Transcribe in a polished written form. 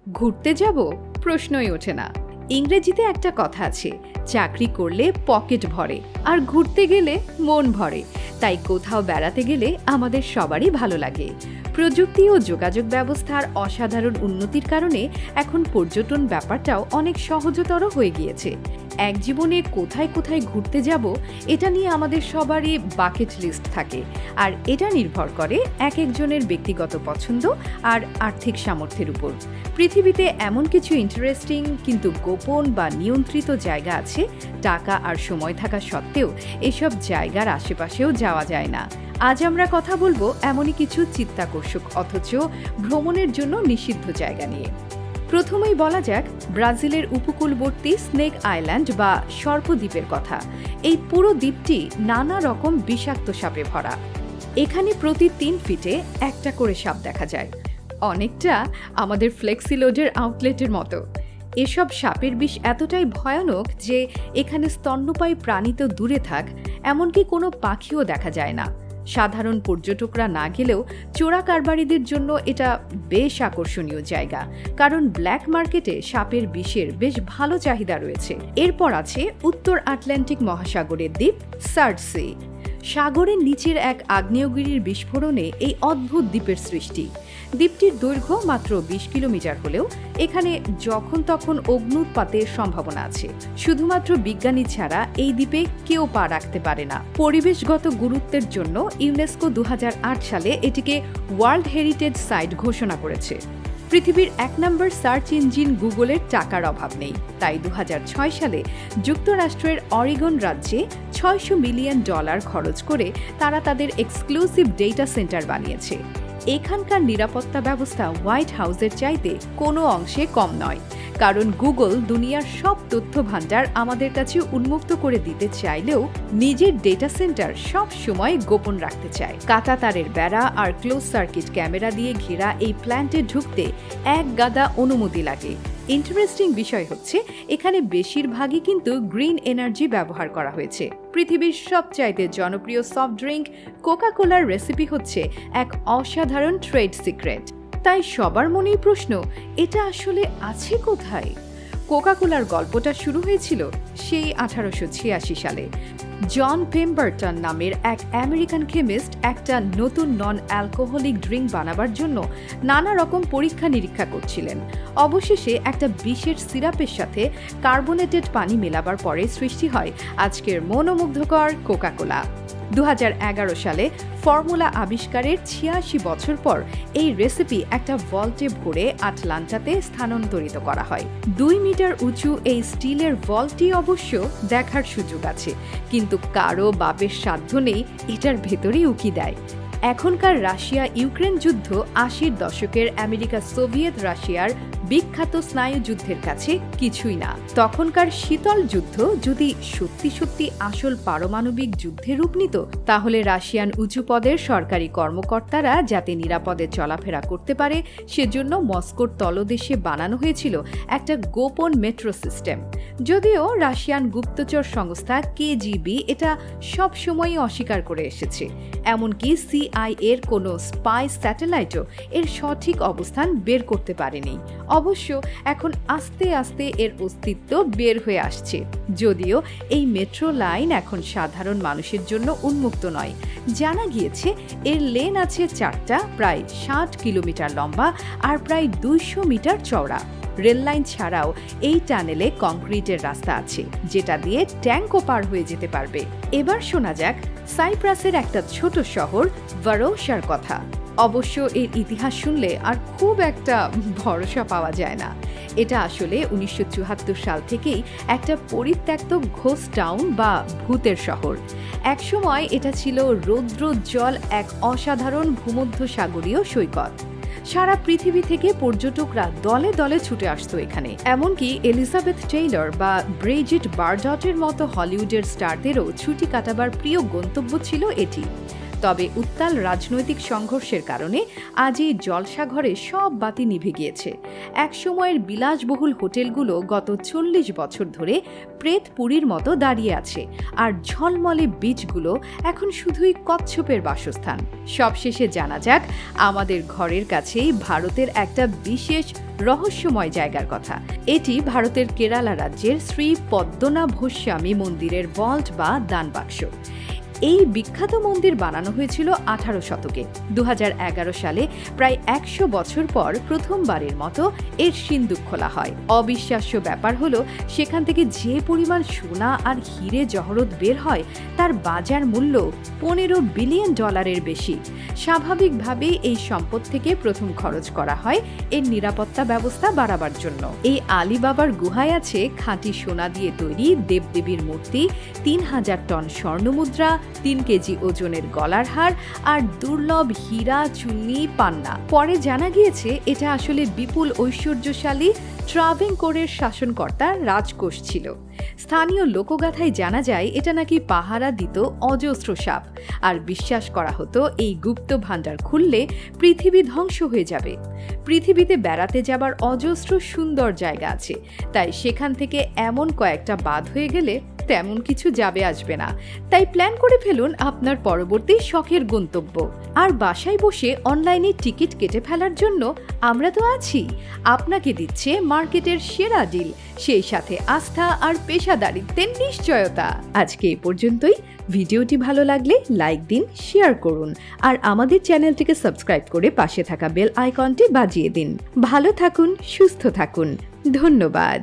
ঘুরতে যাব প্রশ্নই ওঠে না। ইংরেজিতে একটা কথা আছে, চাকরি করলে পকেট ভরে আর ঘুরতে গেলে মন ভরে। তাই কোথাও বেড়াতে গেলে আমাদের সবারই ভালো লাগে। প্রযুক্তি ও যোগাযোগ ব্যবস্থার অসাধারণ উন্নতির কারণে এখন পর্যটন ব্যাপারটাও অনেক সহজতর হয়ে গিয়েছে। এক জীবনে কোথায় কোথায় ঘুরতে যাব এটা নিয়ে আমাদের সবারই বাকেট লিস্ট থাকে, আর এটা নির্ভর করে এক একজনের ব্যক্তিগত পছন্দ আর আর্থিক সামর্থ্যের উপর। পৃথিবীতে এমন কিছু ইন্টারেস্টিং কিন্তু গোপন বা নিয়ন্ত্রিত জায়গা আছে, টাকা আর সময় থাকা সত্ত্বেও এসব জায়গার আশেপাশেও যাওয়া যায় না। আজ আমরা কথা বলবো এমনই কিছু চিত্তাকর্ষক অথচ ভ্রমণের জন্য নিষিদ্ধ জায়গা নিয়ে। প্রথমেই বলা যাক ব্রাজিলের উপকূলবর্তী স্নেক আইল্যান্ড বা সর্পদ্বীপের কথা। এই পুরো দ্বীপটি নানা রকম বিষাক্ত সাপে ভরা। এখানে প্রতি 3 ফিটে একটা করে সাপ দেখা যায়, অনেকটা আমাদের ফ্লেক্সিলোডের আউটলেটের মতো। এসব সাপের বিষ এতটাই ভয়ানক যে এখানে স্তন্যপায়ী প্রাণী তো দূরে থাক, এমনকি কোনো পাখিও দেখা যায় না। সাধারণ পর্যটকরা না গেলেও চোরা কারবারিদের জন্য এটা বেশ আকর্ষণীয় জায়গা, কারণ ব্ল্যাক মার্কেটে সাপের বিষের বেশ ভালো চাহিদা রয়েছে। এরপর আছে উত্তর আটলান্টিক মহাসাগরের দ্বীপ সার্ডসি। সাগরের নিচের এক আগ্নেয়গিরির বিস্ফোরণে এই অদ্ভুত দ্বীপের সৃষ্টি। দ্বীপটির দৈর্ঘ্য মাত্র 20 কিলোমিটার হলেও এখানে যখন তখন অগ্ন্যুৎপাতের সম্ভাবনা আছে। শুধুমাত্র বিজ্ঞানী ছাড়া এই দ্বীপে কেউ পা রাখতে পারে না। পরিবেশগত গুরুত্বের জন্য ইউনেস্কো 2008 সালে এটিকে ওয়ার্ল্ড হেরিটেজ সাইট ঘোষণা করেছে। পৃথিবীর 1 নম্বর সার্চ ইঞ্জিন গুগলের টাকার অভাব নেই, তাই 2006 সালে যুক্তরাষ্ট্রের অরিগন রাজ্যে $600 মিলিয়ন খরচ করে তারা তাদের এক্সক্লুসিভ ডেটা সেন্টার বানিয়েছে। এখানকার নিরাপত্তা ব্যবস্থা হোয়াইট হাউসের চাইতে কোনো অংশে কম নয়, কারণ গুগল দুনিয়ার সব তথ্য ভান্ডার আমাদের কাছে উন্মুক্ত করে দিতে চাইলেও নিজের ডেটা সেন্টার সব সময় গোপন রাখতে চায়। কাটা তারের বেড়া আর ক্লোজ সার্কিট ক্যামেরা দিয়ে ঘেরা এই প্ল্যান্টে ঢুকতে এক গাদা অনুমতি লাগে। ইন্টারেস্টিং বিষয় হচ্ছে এখানে বেশিরভাগই কিন্তু গ্রিন এনার্জি ব্যবহার করা হয়েছে। পৃথিবীর সবচাইতে জনপ্রিয় সফট ড্রিঙ্ক কোকা কোলার রেসিপি হচ্ছে এক অসাধারণ ট্রেড সিক্রেট। তাই সবার মনেই প্রশ্ন, এটা আসলে আছে কোথায়? কোকা কোলার গল্পটা শুরু হয়েছিল সেই 1886 সালে। জন পেম্বারটন নামের এক আমেরিকান কেমিস্ট একটা নতুন নন অ্যালকোহলিক ড্রিঙ্ক বানাবার জন্য নানা রকম পরীক্ষা নিরীক্ষা করছিলেন। অবশেষে একটা বিষের সিরাপের সাথে কার্বোনেটেড পানি মেলাবার পরে সৃষ্টি হয় আজকের মনোমুগ্ধকর কোকা কোলা। 2011 সালে ফর্মুলা আবিষ্কারের 86 বছর পর এই রেসিপি একটা ভল্টে ভরে আটলান্টাতে স্থানান্তরিত করা হয়। 2 মিটার উঁচু এই স্টিলের ভল্টটি অবশ্য দেখার সুযোগ আছে, কিন্তু কারো বাপের সাধ্য নেই এটার ভেতরেই উকি দেয়। এখনকার রাশিয়া ইউক্রেন যুদ্ধ 80-র দশকের আমেরিকা সোভিয়েত রাশিয়ার বিখ্যাত স্নায়ু যুদ্ধের কাছে কিছুই না। তখনকার শীতল যুদ্ধ যদি সত্যি সত্যি আসল পারমাণবিক যুদ্ধে রূপ নিত, তাহলে রাশিয়ান উঁচু পদের সরকারি কর্মকর্তারা যাতে নিরাপদে চলাফেরা করতে পারে সেজন্য মস্কোর তলদেশে বানানো হয়েছিল একটা গোপন মেট্রো সিস্টেম। যদিও রাশিয়ান গুপ্তচর সংস্থা কেজিবি এটা সবসময়ই অস্বীকার করে এসেছে, এমনকি সিআইএর কোনো স্পাই স্যাটেলাইটও এর সঠিক অবস্থান বের করতে পারেনি। অবশ্য এখন আস্তে আস্তে এর অস্তিত্ব বের হয়ে আসছে, যদিও এই মেট্রো লাইন এখন সাধারণ মানুষের জন্য উন্মুক্ত নয়। জানা গিয়েছে এর লেন আছে 4টা, প্রায় 60 কিলোমিটার লম্বা আর প্রায় 200 মিটার চওড়া। রেললাইন ছাড়াও এই টানেলে কংক্রিটের রাস্তা আছে, যেটা দিয়ে ট্যাঙ্কও পার হয়ে যেতে পারবে। এবার শোনা যাক সাইপ্রাসের একটা ছোট শহর ভারোসার কথা। অবশ্য এর ইতিহাস শুনলে আর খুব একটা ভরসা পাওয়া যায় না। এটা আসলে 1974 সাল থেকেই একটা পরিত্যক্ত ঘোস্ট টাউন বা ভূতের শহর। একসময় এটা ছিল রৌদ্রোজ্জ্বল এক অসাধারণ ভূমধ্যসাগরীয় সৈকত। সারা পৃথিবী থেকে পর্যটকরা দলে দলে ছুটে আসতো এখানে। এমনকি এলিজাবেথ টেইলর বা ব্রিজিট বারডটের মতো হলিউডের স্টারদেরও ছুটি কাটাবার প্রিয় গন্তব্য ছিল এটি। তবে উত্তাল রাজনৈতিক সংঘর্ষের কারণে আজ এই জলসাঘরে সব বাতি নিভে গিয়েছে। একসময়ের বিলাসবহুল হোটেলগুলো গত 40 বছর ধরে প্রেতপুরীর মতো দাঁড়িয়ে আছে, আর ঝলমলে বিচগুলো এখন শুধুই কচ্ছপের বাসস্থান। সবশেষে জানা যাক আমাদের ঘরের কাছেই ভারতের একটা বিশেষ রহস্যময় জায়গার কথা। এটি ভারতের কেরালা রাজ্যের শ্রী পদ্মনাভস্বামী মন্দিরের ভল্ট বা দানবাক্স। এই বিখ্যাত মন্দির বানানো হয়েছিল 18 শতকে। 2011 সালে প্রায় 100 বছর পর প্রথমবারের মতো এর সিন্দুক খোলা হয়। অবিশ্বাস্য ব্যাপার হলো সেখান থেকে যে পরিমাণ সোনা আর হিরে জহরত বের হয় তার বাজার মূল্য $15 বিলিয়ন বেশি। স্বাভাবিকভাবেই এই সম্পদ থেকে প্রথম খরচ করা হয় এর নিরাপত্তা ব্যবস্থা বাড়াবার জন্য। এই আলিবাবার গুহায় আছে খাঁটি সোনা দিয়ে তৈরি দেবদেবীর মূর্তি, 3000 টন স্বর্ণমুদ্রা, 3 কেজি ওজনের গলার হার আর দুর্লভ হীরা, চুন্নি, পান্না। পরে জানা গিয়েছে এটা আসলে বিপুল ঐশ্বর্যশালী ট্রাভেঙ্কোরের শাসনকর্তার রাজকোষ ছিল। স্থানীয় লোকগাথায় জানা যায় এটা নাকি পাহারা দিত অজস্র সাপ, আর বিশ্বাস করা হতো এই গুপ্ত ভাণ্ডার খুললে পৃথিবী ধ্বংস হয়ে যাবে। পৃথিবীতে বেড়াতে যাবার অজস্র সুন্দর জায়গা আছে, তাই সেখান থেকে এমন কয়েকটা বাদ হয়ে গেলে তেমন কিছু যাবে আসবে না। তাই প্ল্যান করে ফেলুন আপনার পরবর্তী শখের গন্তব্য। আর বাসায় বসে অনলাইনে টিকিট কেটে ফেলার জন্য আমরা তো আছি। আপনাকে দিচ্ছে মার্কেটের সেরা ডিল, সেই সাথে আস্থা আর পেশাদারিত্বের নিশ্চয়তা। আজকে এই পর্যন্তই। ভিডিওটি ভালো লাগলে লাইক দিন, শেয়ার করুন, আর আমাদের চ্যানেলটিকে সাবস্ক্রাইব করে পাশে থাকা বেল আইকনটি বাজিয়ে দিন। ভালো থাকুন, সুস্থ থাকুন। ধন্যবাদ।